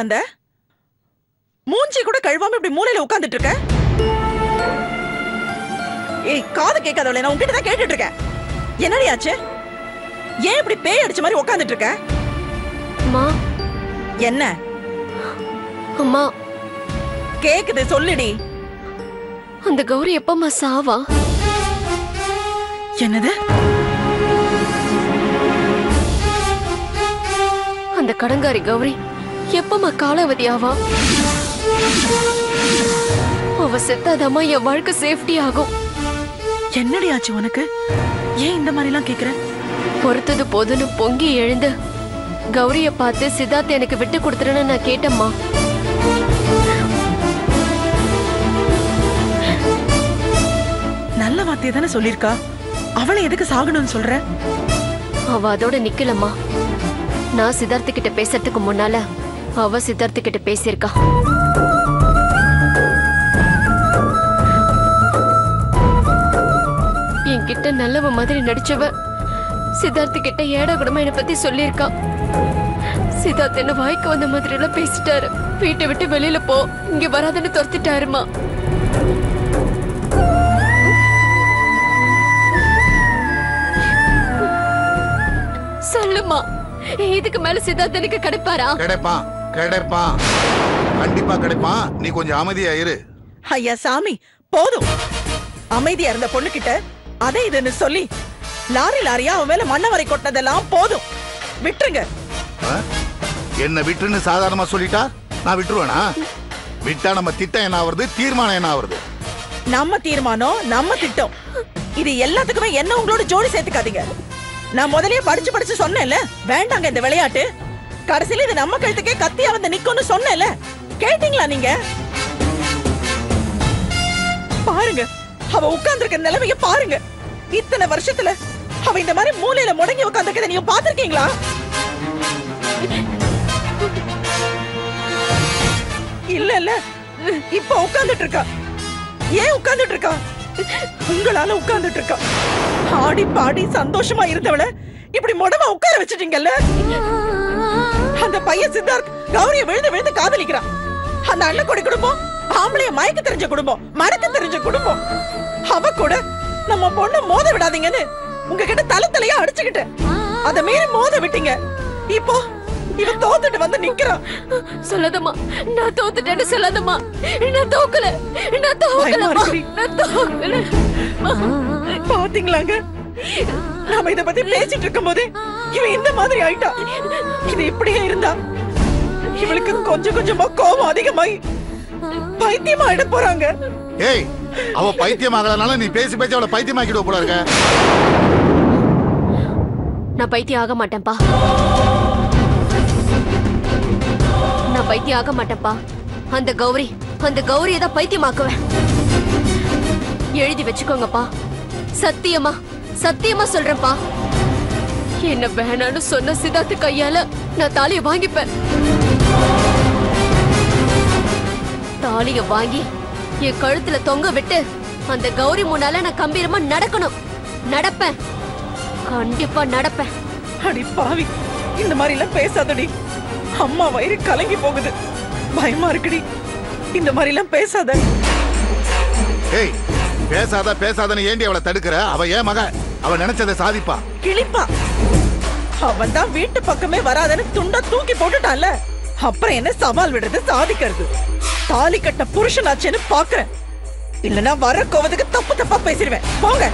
வந்த? மூஞ்சி கூட கழுவாம இப்படி மூலையில உட்கார்ந்துட்டு இருக்க? ஏய், காது கேட்காதவளே, நான் உன்கிட்ட தான் கேட்டுட்டு இருக்கேன். என்னடி ஆச்சு? ஏன் இப்படி பேய் அடிச்ச மாதிரி உட்கார்ந்துட்டு இருக்க? அம்மா. என்ன அம்மா கேக்குது, சொல்லுடி. அந்த கௌரி எப்பமா சாவா? என்னது? அந்த கடங்காரி கௌரி எப்பமா காலாவதி ஆவா? அவ செத்தாதம்மா என் வாழ்க்கை சேஃப்டி ஆகும். என்னடி ஆச்சு உனக்கு? ஏன் இந்த மாதிரி எல்லாம் கேக்குற? பொறுத்தது போதுன்னு பொங்கி எழுந்து கௌரிய பார்த்து சித்தார்த்த எனக்கு விட்டு கொடுத்துருன்னு நான் கேட்டம்மா. நல்ல வார்த்தையை தானே சொல்லிருக்கா. அவளை எதுக்கு சாகணும்னு சொல்ற? அவ அதோட நிக்கலம்மா. நான் சித்தார்த்த கிட்ட பேசுறதுக்கு முன்னால அவ சித்தார்த்த கிட்ட பேசியிருக்கா. என்கிட்ட நல்லவ மாதிரி நடிச்சவ சித்தார்த்த கிட்ட ஏடா கூடமா என்னை பத்தி சொல்லியிருக்கா. சித்தார்த்த என்ன வாய்க்கு வந்த மாதிரி எல்லாம் பேசிட்டாரு. வீட்டை விட்டு வெளியில போ, இங்க வராதுன்னு துரத்திட்டாருமா. சொல்லுமா, இதுக்கு மேல சித்தார்த்த எனக்கு கிடைப்பாரா? கிடைப்பான், கிடைப்பான், கண்டிப்பா கிடைப்பான். நீ கொஞ்சம் அமைதியா இரு. ஐயா சாமி, போதும். அமைதியா இருந்த பொண்ணு கிட்ட அதை இதுன்னு சொல்லி லாரி லாரியா அவன் மேல மண்ணவரை கொட்டினதெல்லாம் போதும். விட்டுருங்க. என்ன விட்டுன்னு சாதாரணமா சொல்லிட்டா நான் விட்டுருவேனா? விட்டா நம்ம திட்டம் என்ன ஆவறது, தீர்மானம் என்ன ஆவறது? நம்ம தீர்மானம், நம்ம திட்டம், இது எல்லாத்துக்குமே என்ன உங்களோட ஜோடி சேர்த்துக்காதீங்க. நான் முதல்லயே படிச்சு சொன்னேன்ல, வேண்டாங்க இந்த விளையாட்டு. கடைசியில இது நம்ம கழுத்துக்கே கத்தியா வந்து நிக்கும்னு சொன்னேன்ல, கேட்டீங்களா நீங்க? பாருங்க, அவ உட்கார்ந்திருக்க நிலைமைய பாருங்க. இத்தனை வருஷத்துல அவ இந்த மாதிரி மூலையில முடங்கி உட்கார்ந்திருக்கத நீங்க பாத்திருக்கீங்களா? இல்ல இல்ல, இப்ப உட்கார்ந்துட்டு இருக்கா. ஏன் உட்கார்ந்துட்டு இருக்கா? உங்களால உட்கார்ந்துட்டு இருக்கா. ஆடி பாடி சந்தோஷமா இருந்தவள இப்படி முடமா உட்கார வச்சிட்டீங்கல்ல. அந்த பையன் சித்தார்த் கௌரிய விழுந்து விழுந்து காதலிக்கிறான். அந்த அண்ணன் கொடி குடும்பம் ஆம்பளைய மயக்க தெரிஞ்ச குடும்பம், மடக்க தெரிஞ்ச குடும்பம். அவ கூட நம்ம பொண்ணு மோத விடாதீங்கன்னு உங்ககிட்ட தலையா அடிச்சுக்கிட்டு அத மீறி மோத விட்டீங்க. இப்போ இவ தோத்துட்டு வந்து நிக்கிறான். சொல்லாதம்மா, நான் தோத்துட்டேன்னு சொல்லாதம்மா. நான் தோக்கல, நான் தோக்கல. பாத்தீங்களாங்க, நாம இத பத்தி பேசிட்டு இருக்கும் போதே இவன் இந்த மாதிரி ஆயிட்டா. இது இப்படியே இருந்தா இவளுக்கு கொஞ்சம் கொஞ்சமா கோபம் அதிகமாயி பைத்தியமா ஆயிட போறாங்க. ஏய், அவ பைத்தியம் ஆகலனால நீ பேசி பேசி அவளை பைத்தியமாக்கிடுவ போல இருக்க. நான் பைத்தியம் ஆக மாட்டேன்ப்பா. நான் பைத்தியம் ஆக மாட்டேன்ப்பா. அந்த கௌரியை தான் பைத்தியமாக்குவேன். எழுதி வச்சுக்கோங்கப்பா. சத்தியமா சத்தியமா சொல்றேன்ப்பா. என்ன வேணான்னு சொன்ன சித்தார்த்த கையால நான் தாலியை வாங்கிப்பேன். தாலியை வாங்கி என் கழுத்துல தொங்க விட்டு அந்த கௌரி முன்னால நான் கம்பீரமா நடக்கணும். நடப்பேன், கண்டிப்பா நடப்பேன். அடி பாவி, இந்த மாதிரி எல்லாம் பேசாதடி. அம்மா வயிறு கலங்கி போகுது, பயமா இருக்குடி. இந்த மாதிரி எல்லாம் பேசாத. ஏய், பேசாத பேசாதன்னு ஏண்டி அவளை தடுக்கிற? அவ ஏன் மக, அவ நினைச்சதை சாதிப்பா. கிளிப்பா, அவன் தான் வீட்டு பக்கமே வராதன்னு துண்டா தூக்கி போட்டுட்டான்ல. அப்புறம் என்ன சவால் விடுறது, சாதிக்கிறது? தாலி கட்ட புருஷனாச்சேன்னு பாக்குறேன். இல்லனா வர கோவத்துக்கு தப்பு தப்பா பேசிடுவேன். போங்க.